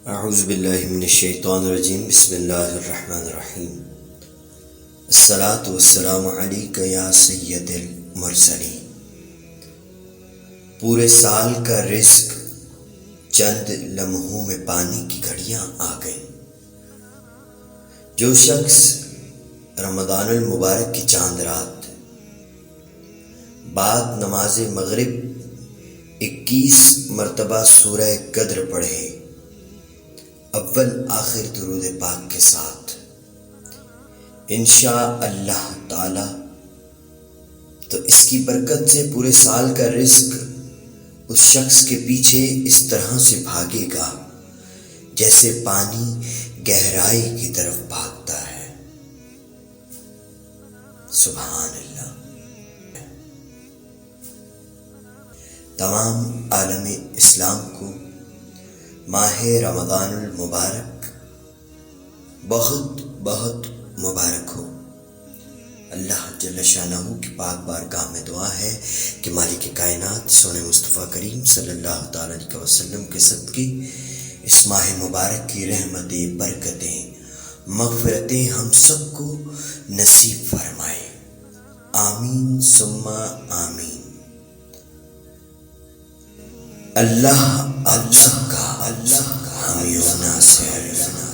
اعوذ باللہ من الشیطان الرجیم بسم اللہ الرحمن الرحیم الصلاۃ والسلام علیک یا سید المرسلین۔ پورے سال کا رزق چند لمحوں میں پانی کی گھڑیاں آ گئیں۔ جو شخص رمضان المبارک کی چاند رات بعد نماز مغرب 21 مرتبہ سورہ قدر پڑھے، اول آخر درود پاک کے ساتھ، انشاء اللہ تعالی تو اس کی برکت سے پورے سال کا رزق اس شخص کے پیچھے اس طرح سے بھاگے گا جیسے پانی گہرائی کی طرف بھاگتا ہے۔ سبحان اللہ۔ تمام عالم اسلام کو ماہ رمضان المبارک بہت بہت مبارک ہو۔ اللہ جل شانہ کی پاک بارگاہ میں دعا ہے کہ مالک کائنات سونے مصطفیٰ کریم صلی اللہ تعالی علیہ وسلم کے صدقے اس ماہ مبارک کی رحمتیں، برکتیں، مغفرتیں ہم سب کو نصیب فرمائے۔ آمین ثم آمین۔ اللہ کا حامی و ناصر۔